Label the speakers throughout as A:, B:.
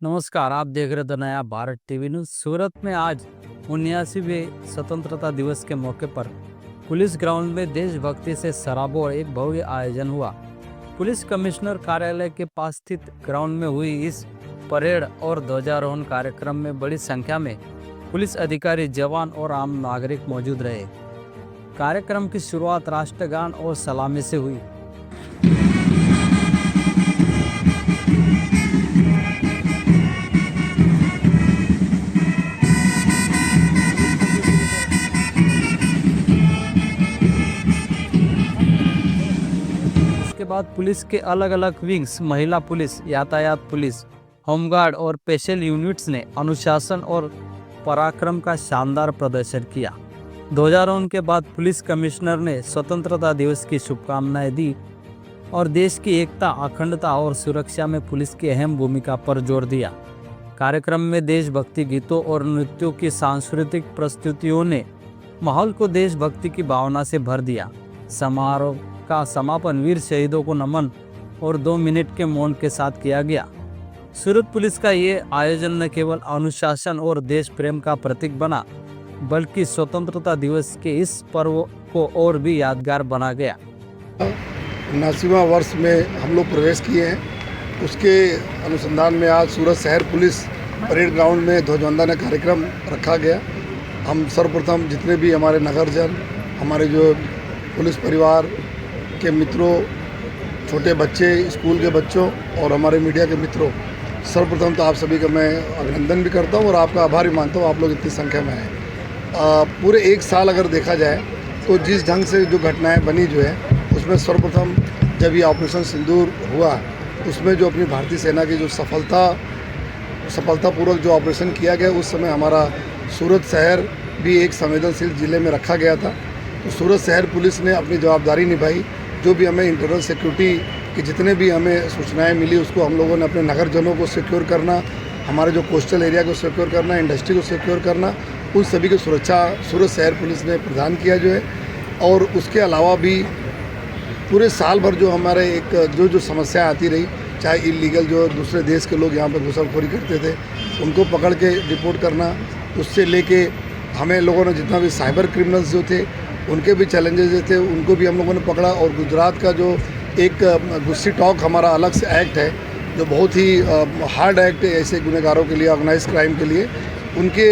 A: नमस्कार, आप देख रहे थे नया भारत टीवी न्यूज। सूरत में आज 79वें स्वतंत्रता दिवस के मौके पर पुलिस ग्राउंड में देशभक्ति से सराबोर एक भव्य आयोजन हुआ। पुलिस कमिश्नर कार्यालय के पास स्थित ग्राउंड में हुई इस परेड और ध्वजारोहण कार्यक्रम में बड़ी संख्या में पुलिस अधिकारी, जवान और आम नागरिक मौजूद रहे। कार्यक्रम की शुरुआत राष्ट्रगान और सलामी से हुई। इसके बाद पुलिस के अलग अलग विंग्स, महिला पुलिस, यातायात पुलिस, होमगार्ड और स्पेशल यूनिट्स ने अनुशासन और पराक्रम का शानदार प्रदर्शन किया। ध्वजारोहण के बाद पुलिस कमिश्नर ने स्वतंत्रता दिवस की शुभकामनाएं दी और देश की एकता, अखंडता और सुरक्षा में पुलिस की अहम भूमिका पर जोर दिया। कार्यक्रम में देशभक्ति गीतों और नृत्यों की सांस्कृतिक प्रस्तुतियों ने माहौल को देशभक्ति की भावना से भर दिया। समारोह का समापन वीर शहीदों को नमन और 2 मिनट के मौन के साथ किया गया। सूरत पुलिस का ये आयोजन न केवल अनुशासन और देश प्रेम का प्रतीक बना, बल्कि स्वतंत्रता दिवस के इस पर्व को और भी यादगार बना गया।
B: 79वां वर्ष में हम लोग प्रवेश किए हैं। उसके अनुसंधान में आज सूरत शहर पुलिस परेड ग्राउंड में ध्वजवंदन कार्यक्रम रखा गया। हम सर्वप्रथम जितने भी हमारे नगरजन, हमारे जो पुलिस परिवार के मित्रों, छोटे बच्चे, स्कूल के बच्चों और हमारे मीडिया के मित्रों, सर्वप्रथम तो आप सभी का मैं अभिनंदन भी करता हूँ और आपका आभार भी मानता हूँ। आप लोग इतनी संख्या में हैं। पूरे एक साल अगर देखा जाए तो जिस ढंग से जो घटनाएं बनी जो है, उसमें सर्वप्रथम जब ये ऑपरेशन सिंदूर हुआ, उसमें जो अपनी भारतीय सेना की जो सफलतापूर्वक जो ऑपरेशन किया गया, उस समय हमारा सूरत शहर भी एक संवेदनशील ज़िले में रखा गया था। तो सूरत शहर पुलिस ने अपनी जवाबदारी निभाई। जो भी हमें इंटरनल सिक्योरिटी की जितने भी हमें सूचनाएं मिली, उसको हम लोगों ने अपने नगरजनों को सिक्योर करना, हमारे जो कोस्टल एरिया को सिक्योर करना, इंडस्ट्री को सिक्योर करना, उन सभी की सुरक्षा सूरत शहर पुलिस ने प्रदान किया जो है। और उसके अलावा भी पूरे साल भर जो हमारे एक जो समस्या आती रही, चाहे इलीगल जो दूसरे देश के लोग यहाँ पर घुसखोरी करते थे, उनको पकड़ के रिपोर्ट करना, उससे लेके हमें लोगों ने जितना भी साइबर क्रिमिनल्स जो थे, उनके भी चैलेंजेस जो थे, उनको भी हम लोगों ने पकड़ा। और गुजरात का जो एक गुस्सी टॉक हमारा अलग से एक्ट है, जो बहुत ही हार्ड एक्ट है ऐसे गुनहगारों के लिए, ऑर्गेनाइज क्राइम के लिए, उनके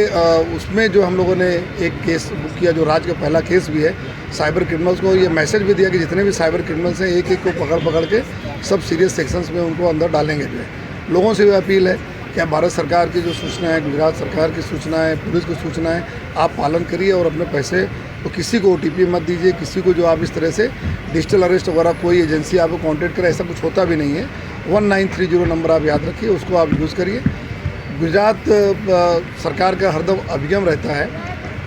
B: उसमें जो हम लोगों ने एक केस बुक किया, जो राज्य का पहला केस भी है। साइबर क्रिमिनल्स को ये मैसेज भी दिया कि जितने भी साइबर क्रिमिनल्स हैं, एक एक को पकड़ के सब सीरियस सेक्शंस में उनको अंदर डालेंगे जो है। लोगों से भी अपील है कि आप भारत सरकार की जो सूचना है, गुजरात सरकार की सूचना है, पुलिस की सूचना है, आप पालन करिए और अपने पैसे तो किसी को OTP मत दीजिए, किसी को जो आप इस तरह से डिजिटल अरेस्ट वगैरह कोई एजेंसी आपको कांटेक्ट करे, ऐसा कुछ होता भी नहीं है। 1930 नंबर आप याद रखिए, उसको आप यूज़ करिए। गुजरात सरकार का हरदम अभिगम रहता है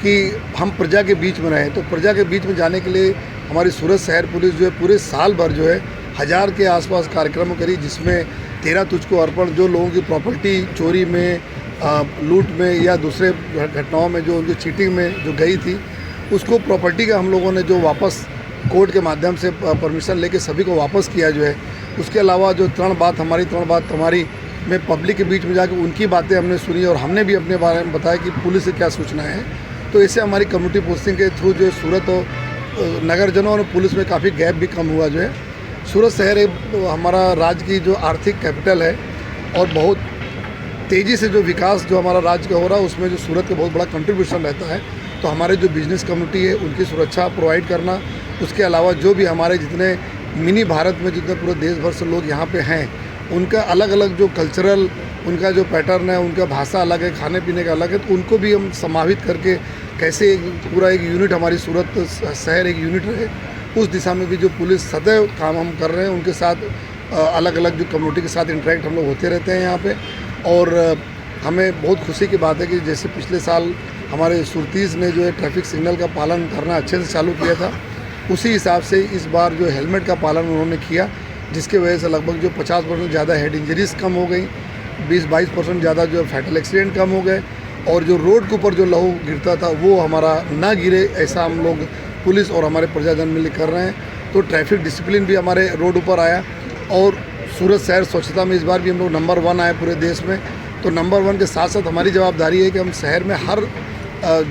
B: कि हम प्रजा के बीच में रहें। तो प्रजा के बीच में जाने के लिए हमारी सूरत शहर पुलिस जो है पूरे साल भर जो है 1000 के आसपास कार्यक्रम करी, जिसमें 13 तुझको अर्पण, जो लोगों की प्रॉपर्टी चोरी में, लूट में या दूसरे घटनाओं में जो उनकी चीटिंग में जो गई थी, उसको प्रॉपर्टी का हम लोगों ने जो वापस कोर्ट के माध्यम से परमिशन लेके सभी को वापस किया जो है। उसके अलावा जो 3 बात हमारी 3 बात तुम्हारी में पब्लिक के बीच में जाकर उनकी बातें हमने सुनी और हमने भी अपने बारे में बताया कि पुलिस से क्या सूचना है। तो इससे हमारी कम्युनिटी पोस्टिंग के थ्रू जो सूरत और नगरजनों और पुलिस में काफ़ी गैप भी कम हुआ जो है। सूरत शहर हमारा राज्य की जो आर्थिक कैपिटल है और बहुत तेज़ी से जो विकास जो हमारा राज्य का हो रहा है, उसमें जो सूरत का बहुत बड़ा कंट्रीब्यूशन रहता है। तो हमारे जो बिजनेस कम्युनिटी है, उनकी सुरक्षा प्रोवाइड करना, उसके अलावा जो भी हमारे जितने मिनी भारत में जितने पूरे देश भर से लोग यहाँ पे हैं, उनका अलग अलग जो कल्चरल उनका जो पैटर्न है, उनका भाषा अलग है, खाने पीने का अलग है, तो उनको भी हम समाहित करके कैसे पूरा एक यूनिट हमारी सूरत शहर एक यूनिट रहे, उस दिशा में भी जो पुलिस सदैव काम हम कर रहे हैं। उनके साथ अलग अलग जो कम्युनिटी के साथ इंटरेक्ट हम लोग होते रहते हैं यहाँ पे। और हमें बहुत खुशी की बात है कि जैसे पिछले साल हमारे सुरतीज़ ने जो है ट्रैफिक सिग्नल का पालन करना अच्छे से चालू किया था, उसी हिसाब से इस बार जो हेलमेट का पालन उन्होंने किया, जिसके वजह से लगभग जो 50% ज़्यादा हेड इंजरीज कम हो गई, 20-22% ज़्यादा जो फैटल एक्सीडेंट कम हो गए, और जो रोड के ऊपर जो लहू गिरता था वो हमारा ना गिरे, ऐसा हम लोग पुलिस और हमारे प्रजाजन मिल कर रहे हैं। तो ट्रैफिक डिसिप्लिन भी हमारे रोड ऊपर आया और सूरत शहर स्वच्छता में इस बार भी हम लोग नंबर 1 आए पूरे देश में। तो नंबर 1 के साथ साथ हमारी जवाबदारी है कि हम शहर में हर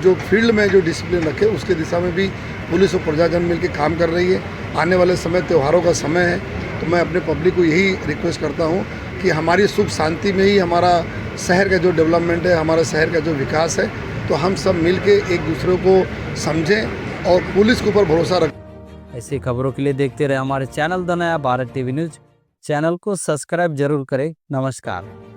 B: जो फील्ड में जो डिसिप्लिन रखे उसके दिशा में भी पुलिस और प्रजाजन मिलकर काम कर रही है। आने वाले समय त्योहारों का समय है, तो मैं अपने पब्लिक को यही रिक्वेस्ट करता हूँ कि हमारी सुख शांति में ही हमारा शहर का जो डेवलपमेंट है, हमारा शहर का जो विकास है, तो हम सब मिल के एक दूसरे को समझें और पुलिस के ऊपर भरोसा रखें।
A: ऐसी खबरों के लिए देखते रहे हमारे चैनल द नया भारत टीवी न्यूज। चैनल को सब्सक्राइब जरूर करें। नमस्कार।